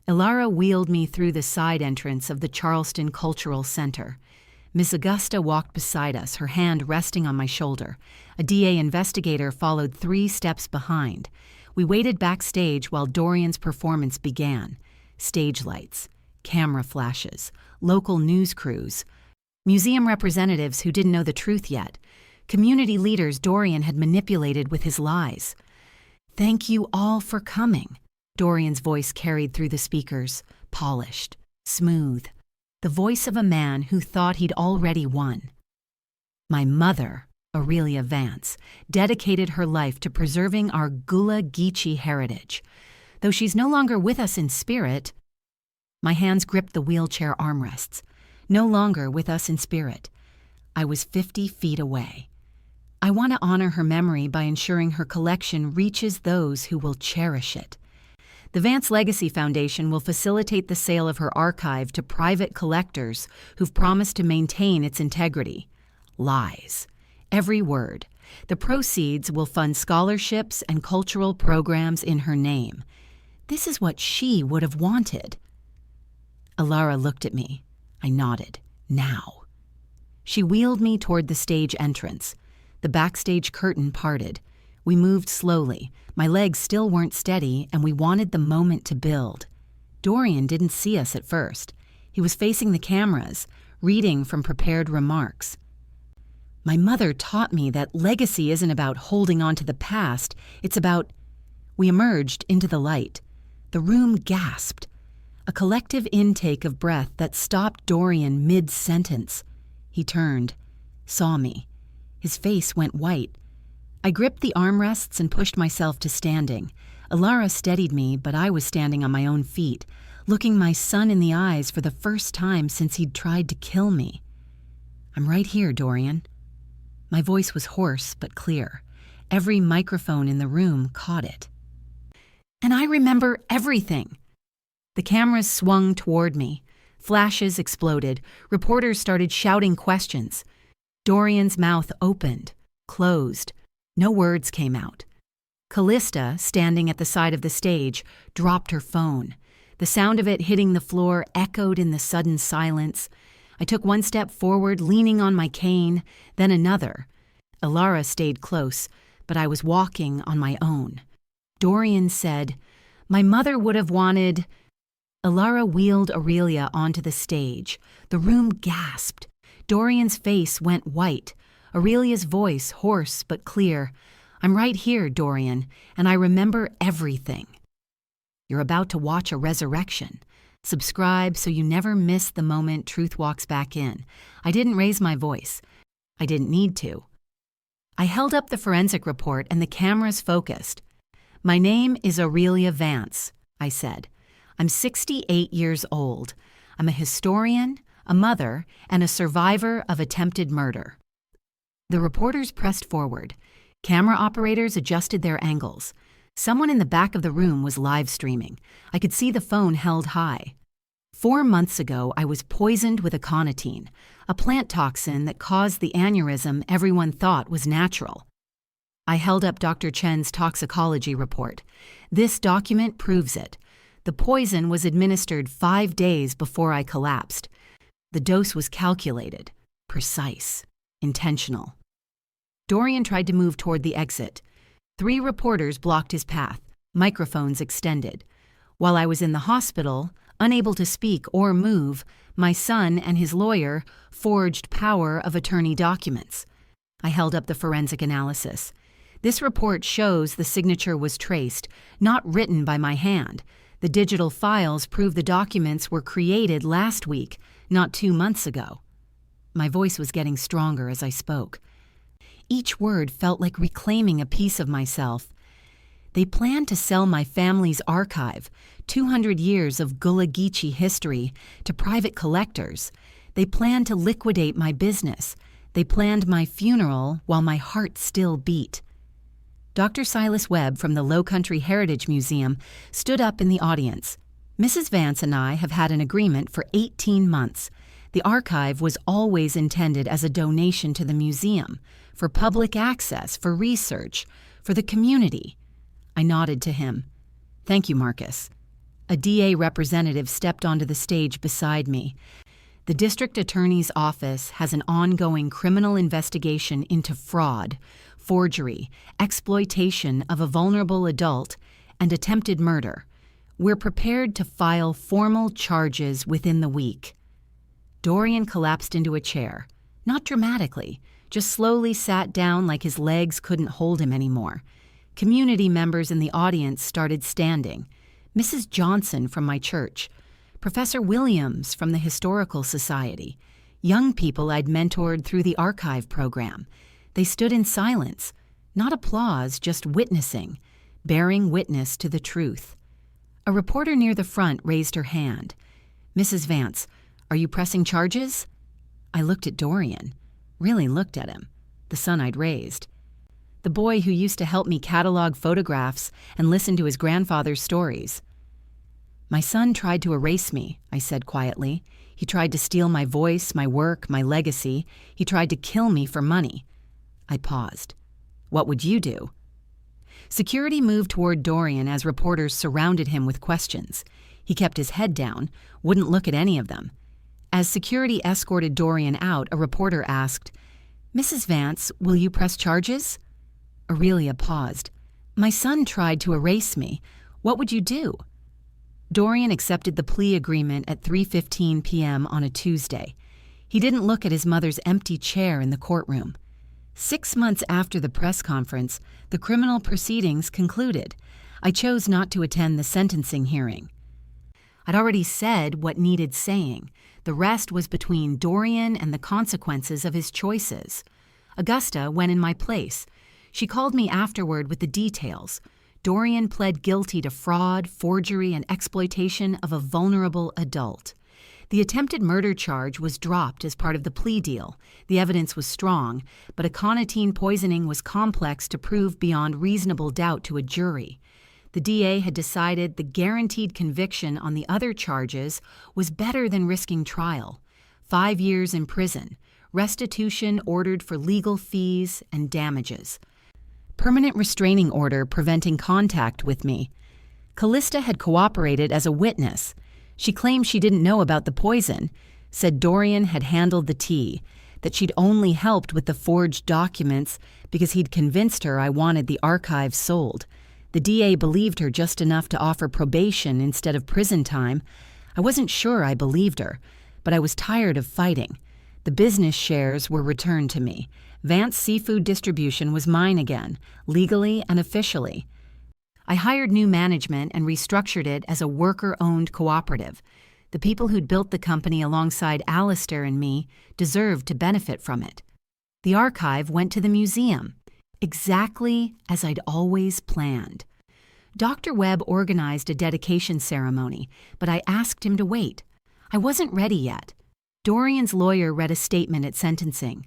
Speaker 1: Ilara wheeled me through the side entrance of the Charleston Cultural Center. Miss Augusta walked beside us, her hand resting on my shoulder. A DA investigator followed 3 steps behind. We waited backstage while Dorian's performance began. Stage lights, camera flashes, local news crews, museum representatives who didn't know the truth yet, community leaders Dorian had manipulated with his lies. "Thank you all for coming," Dorian's voice carried through the speakers, polished, smooth, the voice of a man who thought he'd already won. My mother, Aurelia Vance, dedicated her life to preserving our Gullah Geechee heritage. Though she's no longer with us in spirit, my hands gripped the wheelchair armrests. No longer with us in spirit. I was 50 feet away. I want to honor her memory by ensuring her collection reaches those who will cherish it. The Vance Legacy Foundation will facilitate the sale of her archive to private collectors who've promised to maintain its integrity. Lies. Every word. The proceeds will fund scholarships and cultural programs in her name. This is what she would have wanted. Ilara looked at me. I nodded. Now. She wheeled me toward the stage entrance. The backstage curtain parted. We moved slowly. My legs still weren't steady, and we wanted the moment to build. Dorian didn't see us at first. He was facing the cameras, reading from prepared remarks. My mother taught me that legacy isn't about holding on to the past. It's about... We emerged into the light. The room gasped. A collective intake of breath that stopped Dorian mid-sentence. He turned, saw me. His face went white. I gripped the armrests and pushed myself to standing. Alara steadied me, but I was standing on my own feet, looking my son in the eyes for the first time since he'd tried to kill me. "I'm right here, Dorian." My voice was hoarse but clear. Every microphone in the room caught it. "And I remember everything." The cameras swung toward me. Flashes exploded. Reporters started shouting questions. Dorian's mouth opened, closed. No words came out. Callista, standing at the side of the stage, dropped her phone. The sound of it hitting the floor echoed in the sudden silence. I took one step forward, leaning on my cane, then another. Alara stayed close, but I was walking on my own. Dorian said, "My mother would have wanted..." Alara wheeled Aurelia onto the stage. The room gasped. Dorian's face went white. Aurelia's voice hoarse but clear. "I'm right here, Dorian, and I remember everything." You're about to watch a resurrection. Subscribe so you never miss the moment truth walks back in. I didn't raise my voice. I didn't need to. I held up the forensic report and the cameras focused. "My name is Aurelia Vance," I said. "I'm 68 years old. I'm a historian, a mother, and a survivor of attempted murder." The reporters pressed forward. Camera operators adjusted their angles. Someone in the back of the room was live streaming. I could see the phone held high. 4 months ago, I was poisoned with aconitine, a plant toxin that caused the aneurysm everyone thought was natural. I held up Dr. Chen's toxicology report. "This document proves it. The poison was administered 5 days before I collapsed. The dose was calculated, precise, intentional." Dorian tried to move toward the exit. 3 reporters blocked his path, microphones extended. While I was in the hospital, unable to speak or move, my son and his lawyer forged power of attorney documents. I held up the forensic analysis. "This report shows the signature was traced, not written by my hand. The digital files prove the documents were created last week, not 2 months ago." My voice was getting stronger as I spoke. Each word felt like reclaiming a piece of myself. "They plan to sell my family's archive, 200 years of Gullah Geechee history, to private collectors. They plan to liquidate my business. They planned my funeral while my heart still beat." Dr. Silas Webb from the Low Country Heritage Museum stood up in the audience. "Mrs. Vance and I have had an agreement for 18 months. The archive was always intended as a donation to the museum, for public access, for research, for the community." I nodded to him. "Thank you, Marcus." A DA representative stepped onto the stage beside me. "The district attorney's office has an ongoing criminal investigation into fraud, forgery, exploitation of a vulnerable adult, and attempted murder. We're prepared to file formal charges within the week." Dorian collapsed into a chair, not dramatically, just slowly sat down like his legs couldn't hold him anymore. Community members in the audience started standing. Mrs. Johnson from my church, Professor Williams from the Historical Society, young people I'd mentored through the archive program. They stood in silence, not applause, just witnessing, bearing witness to the truth. A reporter near the front raised her hand. "Mrs. Vance, are you pressing charges?" I looked at Dorian, really looked at him, the son I'd raised. The boy who used to help me catalog photographs and listen to his grandfather's stories. "My son tried to erase me," I said quietly. "He tried to steal my voice, my work, my legacy. He tried to kill me for money." I paused. "What would you do?" Security moved toward Dorian as reporters surrounded him with questions. He kept his head down, wouldn't look at any of them. As security escorted Dorian out, a reporter asked, "Mrs. Vance, will you press charges?" Aurelia paused. "My son tried to erase me. What would you do?" Dorian accepted the plea agreement at 3:15 p.m. on a Tuesday. He didn't look at his mother's empty chair in the courtroom. 6 months after the press conference, the criminal proceedings concluded. I chose not to attend the sentencing hearing. I'd already said what needed saying. The rest was between Dorian and the consequences of his choices. Augusta went in my place. She called me afterward with the details. Dorian pled guilty to fraud, forgery, and exploitation of a vulnerable adult. The attempted murder charge was dropped as part of the plea deal. The evidence was strong, but aconitine poisoning was complex to prove beyond reasonable doubt to a jury. The DA had decided the guaranteed conviction on the other charges was better than risking trial. 5 years in prison, restitution ordered for legal fees and damages. Permanent restraining order preventing contact with me. Callista had cooperated as a witness. She claimed she didn't know about the poison, said Dorian had handled the tea, that she'd only helped with the forged documents because he'd convinced her I wanted the archives sold. The DA believed her just enough to offer probation instead of prison time. I wasn't sure I believed her, but I was tired of fighting. The business shares were returned to me. Vance Seafood Distribution was mine again, legally and officially. I hired new management and restructured it as a worker-owned cooperative. The people who'd built the company alongside Alistair and me deserved to benefit from it. The archive went to the museum, exactly as I'd always planned. Dr. Webb organized a dedication ceremony, but I asked him to wait. I wasn't ready yet. Dorian's lawyer read a statement at sentencing.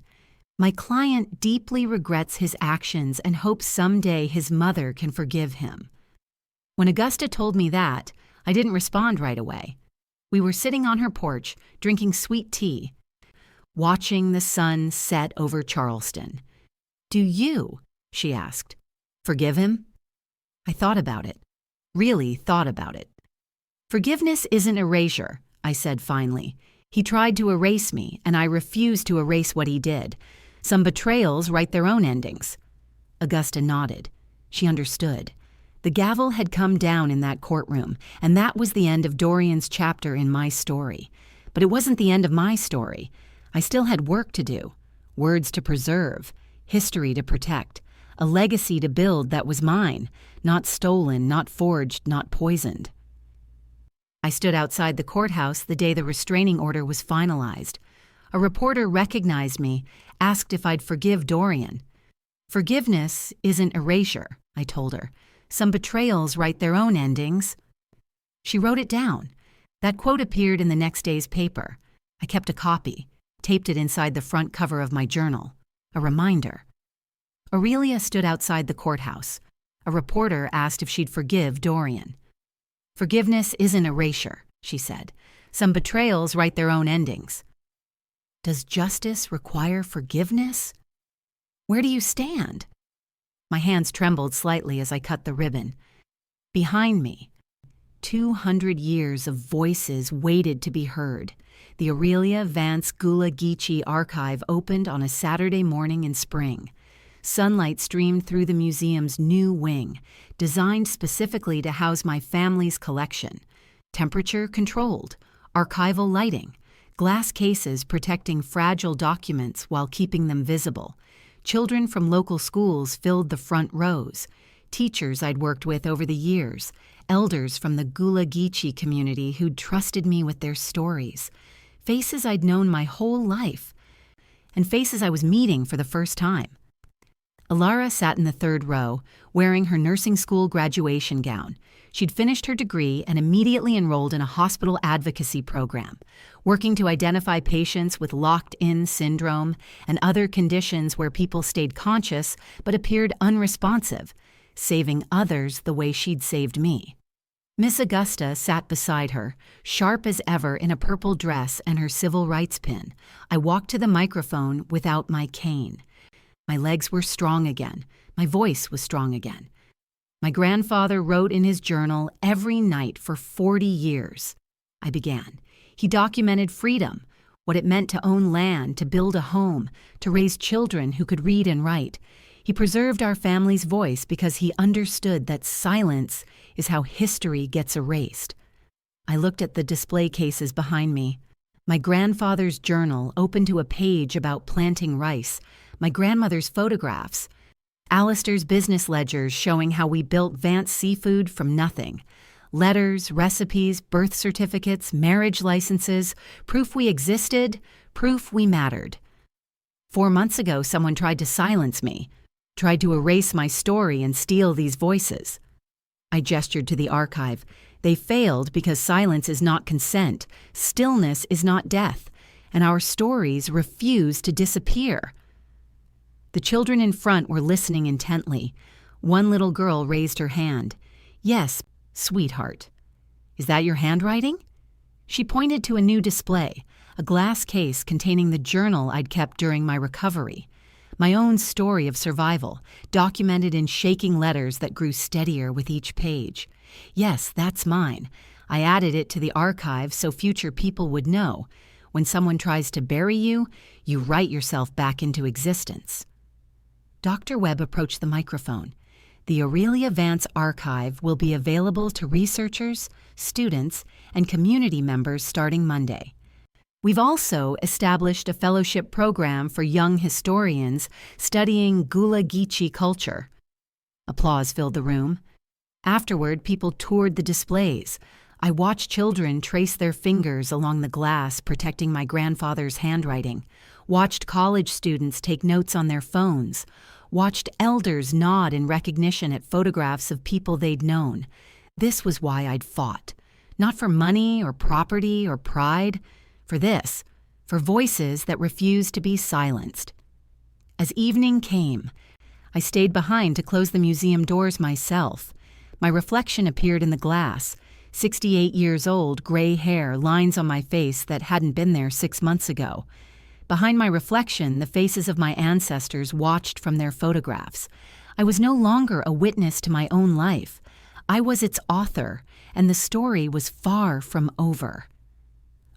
Speaker 1: My client deeply regrets his actions and hopes someday his mother can forgive him. When Augusta told me that, I didn't respond right away. We were sitting on her porch, drinking sweet tea, watching the sun set over Charleston. "Do you?" she asked. "Forgive him?" I thought about it. Really thought about it. "Forgiveness isn't erasure," I said finally. "He tried to erase me, and I refused to erase what he did. Some betrayals write their own endings." Augusta nodded. She understood. The gavel had come down in that courtroom, and that was the end of Dorian's chapter in my story. But it wasn't the end of my story. I still had work to do, words to preserve, history to protect, a legacy to build that was mine, not stolen, not forged, not poisoned. I stood outside the courthouse the day the restraining order was finalized. A reporter recognized me, asked if I'd forgive Dorian. "Forgiveness isn't erasure," I told her. "Some betrayals write their own endings." She wrote it down. That quote appeared in the next day's paper. I kept a copy, taped it inside the front cover of my journal. A reminder. Aurelia stood outside the courthouse. A reporter asked if she'd forgive Dorian. "Forgiveness isn't erasure," she said. "Some betrayals write their own endings." Does justice require forgiveness? Where do you stand? My hands trembled slightly as I cut the ribbon. Behind me, 200 years of voices waited to be heard. The Aurelia Vance Gula Geechee archive opened on a Saturday morning in spring. Sunlight streamed through the museum's new wing, designed specifically to house my family's collection. Temperature controlled, archival lighting, glass cases protecting fragile documents while keeping them visible. Children from local schools filled the front rows. Teachers I'd worked with over the years, elders from the Gula Geechee community who'd trusted me with their stories. Faces I'd known my whole life, and faces I was meeting for the first time. Alara sat in the third row, wearing her nursing school graduation gown. She'd finished her degree and immediately enrolled in a hospital advocacy program, working to identify patients with locked-in syndrome and other conditions where people stayed conscious but appeared unresponsive, saving others the way she'd saved me. Miss Augusta sat beside her, sharp as ever in a purple dress and her civil rights pin. I walked to the microphone without my cane. My legs were strong again. My voice was strong again. My grandfather wrote in his journal every night for 40 years. I began. He documented freedom, what it meant to own land, to build a home, to raise children who could read and write. He preserved our family's voice because he understood that silence is how history gets erased. I looked at the display cases behind me. My grandfather's journal opened to a page about planting rice, my grandmother's photographs, Alistair's business ledgers showing how we built Vance Seafood from nothing, Letters, recipes, birth certificates, marriage licenses, proof we existed, proof we mattered. 4 months ago, someone tried to silence me, tried to erase my story and steal these voices. I gestured to the archive. They failed because silence is not consent, stillness is not death, and our stories refuse to disappear. The children in front were listening intently. One little girl raised her hand. "Yes, sweetheart." "Is that your handwriting?" She pointed to a new display, a glass case containing the journal I'd kept during my recovery. My own story of survival, documented in shaking letters that grew steadier with each page. Yes, that's mine. I added it to the archive so future people would know. When someone tries to bury you, you write yourself back into existence. Dr. Webb approached the microphone. The Aurelia Vance Archive will be available to researchers, students, and community members starting Monday. We've also established a fellowship program for young historians studying Gullah Geechee culture. Applause filled the room. Afterward, people toured the displays. I watched children trace their fingers along the glass protecting my grandfather's handwriting, watched college students take notes on their phones, watched elders nod in recognition at photographs of people they'd known. This was why I'd fought. Not for money or property or pride. For this. For voices that refused to be silenced. As evening came, I stayed behind to close the museum doors myself. My reflection appeared in the glass. 68 years old, gray hair, lines on my face that hadn't been there 6 months ago. Behind my reflection, the faces of my ancestors watched from their photographs. I was no longer a witness to my own life. I was its author, and the story was far from over.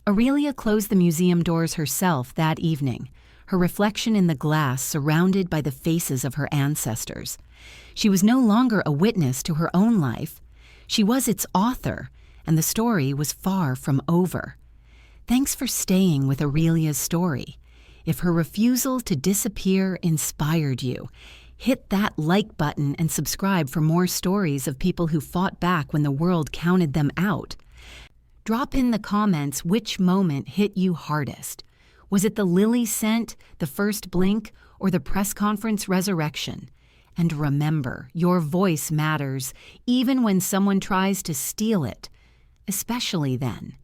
Speaker 1: Aurelia closed the museum doors herself that evening, her reflection in the glass surrounded by the faces of her ancestors. She was no longer a witness to her own life. She was its author, and the story was far from over. Thanks for staying with Aurelia's story. If her refusal to disappear inspired you, hit that like button and subscribe for more stories of people who fought back when the world counted them out. Drop in the comments which moment hit you hardest. Was it the lily scent, the first blink, or the press conference resurrection? And remember, your voice matters, even when someone tries to steal it, especially then.